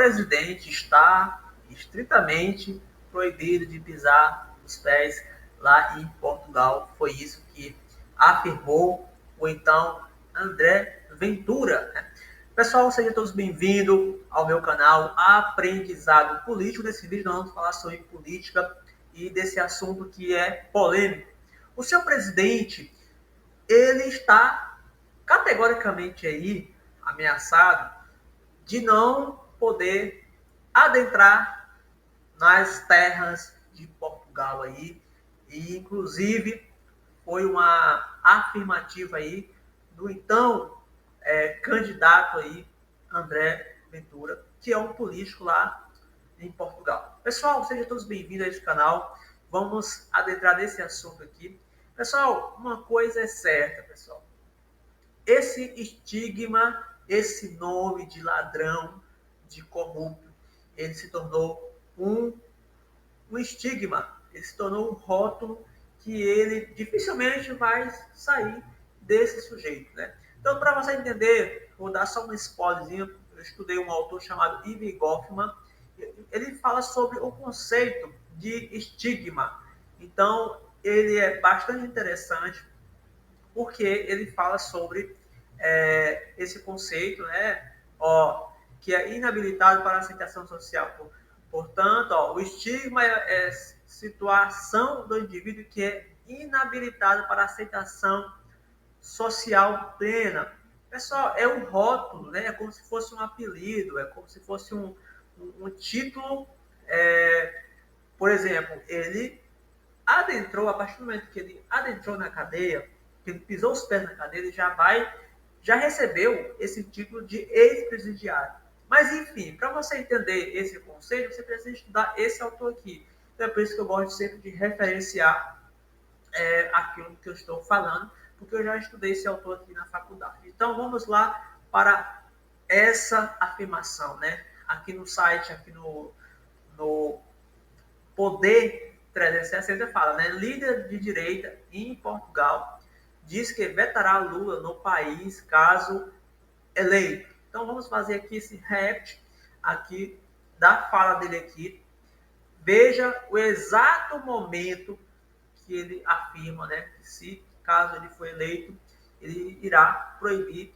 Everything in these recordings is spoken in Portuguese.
presidente está estritamente proibido de pisar os pés lá em Portugal. Foi isso que afirmou o então André Ventura, né? Pessoal, sejam todos bem-vindos ao meu canal Aprendizado Político. Nesse vídeo nós vamos falar sobre política e desse assunto que é polêmico. O seu presidente, ele está categoricamente aí ameaçado de não poder adentrar nas terras de Portugal aí, e inclusive foi uma afirmativa aí do então candidato aí André Ventura, que é um político lá em Portugal. Pessoal, sejam todos bem-vindos a este canal. Vamos adentrar nesse assunto aqui. Pessoal, uma coisa é certa, pessoal. Esse estigma, esse nome de ladrão, de corrupto, ele se tornou um estigma, ele se tornou um rótulo que ele dificilmente vai sair desse sujeito, né? Então, para você entender, vou dar só um spoilerzinho. Eu estudei um autor chamado Ivan Goffman. Ele fala sobre o conceito de estigma. Então, ele é bastante interessante porque ele fala sobre esse conceito, né? Que é inabilitado para a aceitação social. Portanto, o estigma é situação do indivíduo que é inabilitado para a aceitação social plena. Pessoal, é um rótulo, né? É como se fosse um apelido, é como se fosse um título. Por exemplo, ele adentrou, a partir do momento que ele adentrou na cadeia, que ele pisou os pés na cadeia, ele já recebeu esse título de ex-presidiário. Mas, enfim, para você entender esse conceito, você precisa estudar esse autor aqui. Então, é por isso que eu gosto sempre de referenciar aquilo que eu estou falando, porque eu já estudei esse autor aqui na faculdade. Então, vamos lá para essa afirmação, né? Aqui no site, aqui no Poder 360 fala, né? Líder de direita em Portugal diz que vetará Lula no país caso eleito. Então vamos fazer aqui esse react aqui da fala dele aqui. Veja o exato momento que ele afirma, né, que se caso ele for eleito, ele irá proibir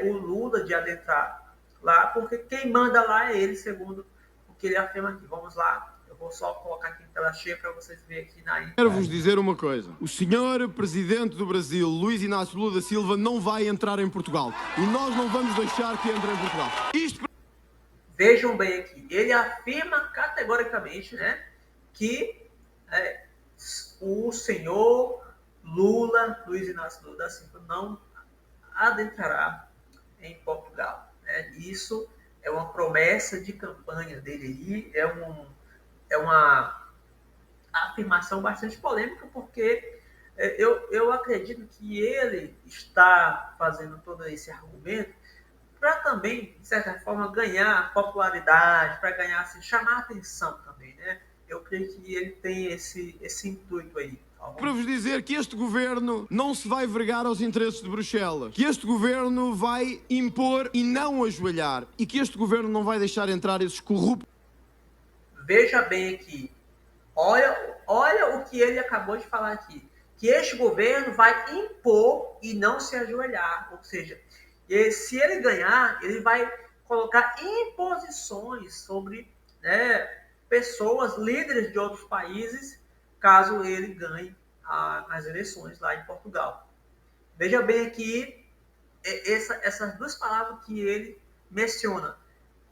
o Lula de adentrar lá, porque quem manda lá é ele, segundo o que ele afirma aqui. Vamos lá. Eu vou só colocar aqui em tela cheia para vocês verem aqui na internet. Quero vos dizer uma coisa. O senhor Presidente do Brasil, Luís Inácio Lula da Silva, não vai entrar em Portugal. E nós não vamos deixar que entre em Portugal. Vejam bem aqui. Ele afirma categoricamente, né, que o senhor Luís Inácio Lula da Silva, não adentrará em Portugal, né? Isso é uma promessa de campanha dele aí, é uma afirmação bastante polêmica, porque eu acredito que ele está fazendo todo esse argumento para também, de certa forma, ganhar popularidade, para ganhar, assim, chamar atenção também, né? Eu creio que ele tem esse intuito aí. Para vos dizer que este governo não se vai vergar aos interesses de Bruxelas, que este governo vai impor e não ajoelhar, e que este governo não vai deixar entrar esses corruptos. Veja bem aqui, olha o que ele acabou de falar aqui, que este governo vai impor e não se ajoelhar, ou seja, se ele ganhar, ele vai colocar imposições sobre, né, pessoas, líderes de outros países, caso ele ganhe as eleições lá em Portugal. Veja bem aqui essas duas palavras que ele menciona,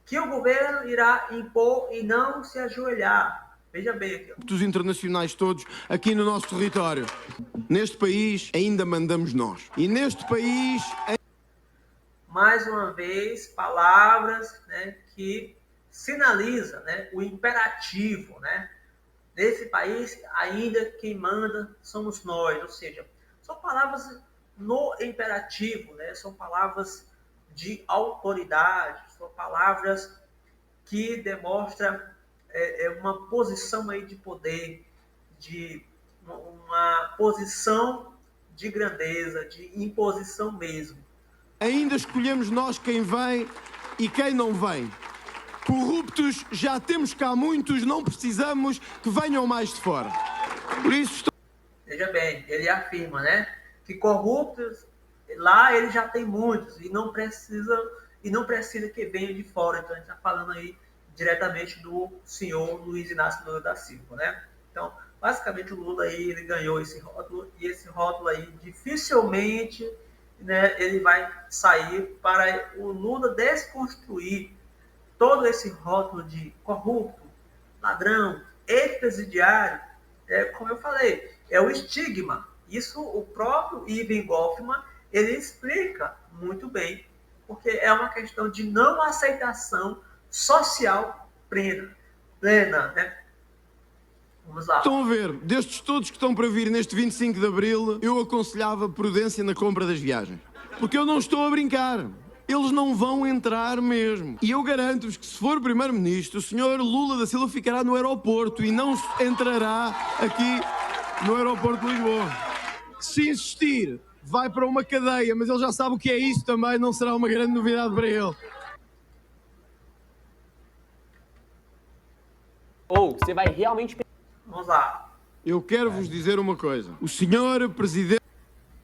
que o governo irá impor e não se ajoelhar. Veja bem aqui. Dos internacionais todos aqui no nosso território. Neste país ainda mandamos nós. E neste país... Mais uma vez, palavras, né, que sinaliza, né, o imperativo, né? Nesse país, ainda quem manda somos nós, ou seja, são palavras no imperativo, né? São palavras de autoridade, são palavras que demonstram uma posição aí de poder, de uma posição de grandeza, de imposição mesmo. Ainda escolhemos nós quem vem e quem não vem. Corruptos já temos cá muitos, não precisamos que venham mais de fora. Por isso estou... Veja bem, ele afirma, né, que corruptos lá ele já tem muitos e não precisa que venha de fora. Então a gente está falando aí diretamente do senhor Luiz Inácio Lula da Silva, né? Então, basicamente o Lula aí ele ganhou esse rótulo e esse rótulo aí dificilmente, né, ele vai sair para o Lula desconstruir todo esse rótulo de corrupto, ladrão, ex-presidiário. Como eu falei, é o estigma. Isso o próprio Ivan Goffman ele explica muito bem, porque é uma questão de não aceitação social plena, né? Vamos lá. Estão a ver, destes todos que estão para vir neste 25 de Abril, eu aconselhava prudência na compra das viagens. Porque eu não estou a brincar. Eles não vão entrar mesmo. E eu garanto-vos que se for primeiro-ministro, o senhor Lula da Silva ficará no aeroporto e não entrará aqui no aeroporto de Lisboa. Se insistir, vai para uma cadeia, mas ele já sabe o que é isso também, não será uma grande novidade para ele. Ou você vai realmente... Vamos lá. Eu quero vos dizer uma coisa. O senhor presidente...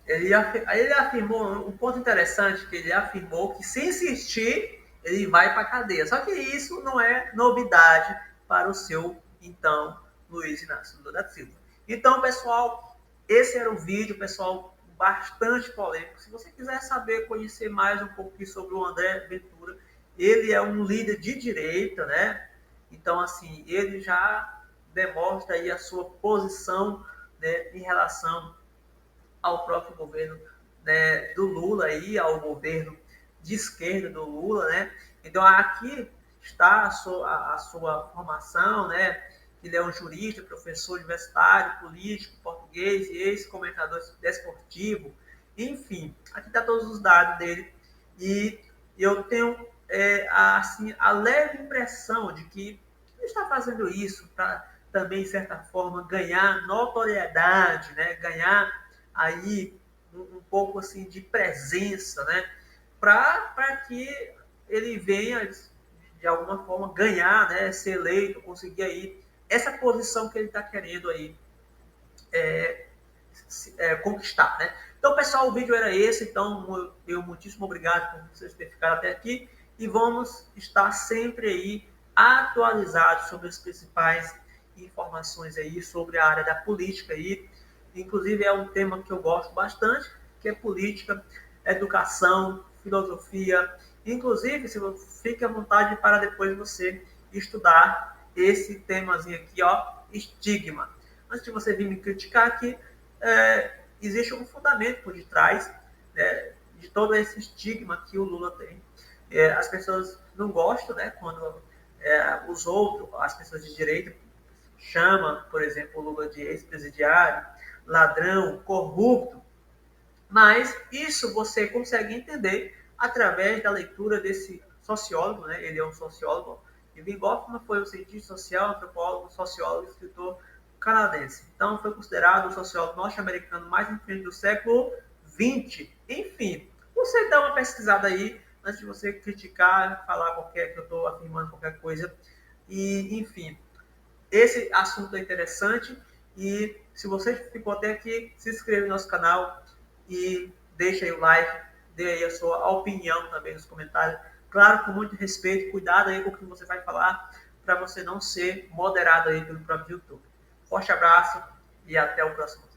Ele afirmou um ponto interessante, que ele afirmou que se insistir, ele vai para a cadeia. Só que isso não é novidade para o seu, então, Luiz Inácio Lula da Silva. Então, pessoal, esse era o vídeo, pessoal, bastante polêmico. Se você quiser saber, conhecer mais um pouquinho sobre o André Ventura, ele é um líder de direita, né? Então, assim, ele já demonstra aí a sua posição, né, em relação ao próprio governo, né, do Lula, aí, ao governo de esquerda do Lula, né? Então, aqui está a sua formação, né? Ele é um jurista, professor universitário, político, português e ex-comentador desportivo. Enfim, aqui está todos os dados dele. E eu tenho assim, a leve impressão de que ele está fazendo isso para também, de certa forma, ganhar notoriedade, né? Ganhar aí um pouco assim de presença, né? Para que ele venha de alguma forma ganhar, né? Ser eleito, conseguir aí essa posição que ele está querendo aí conquistar, né? Então, pessoal, o vídeo era esse. Então, eu muitíssimo obrigado por vocês terem ficado até aqui e vamos estar sempre aí atualizados sobre as principais informações aí sobre a área da política aí. Inclusive é um tema que eu gosto bastante, que é política, educação, filosofia. Inclusive, se você fique à vontade para depois você estudar esse temazinho aqui, ó, estigma. Antes de você vir me criticar aqui, existe um fundamento por detrás, né, de todo esse estigma que o Lula tem. As pessoas não gostam, né, quando os outros, as pessoas de direita, chamam, por exemplo, o Lula de ex-presidiário, ladrão, corrupto, mas isso você consegue entender através da leitura desse sociólogo, né? Ele é um sociólogo. Ivan Goffman foi um cientista social, antropólogo, sociólogo, escritor canadense. Então, foi considerado o sociólogo norte-americano mais influente do século XX. Enfim, você dá uma pesquisada aí, antes de você criticar, falar que eu estou afirmando qualquer coisa. E, enfim, esse assunto é interessante. E se você ficou até aqui, se inscreva no nosso canal e deixa aí o like, dê aí a sua opinião também nos comentários. Claro, com muito respeito, cuidado aí com o que você vai falar, para você não ser moderado aí pelo próprio YouTube. Forte abraço e até o próximo vídeo.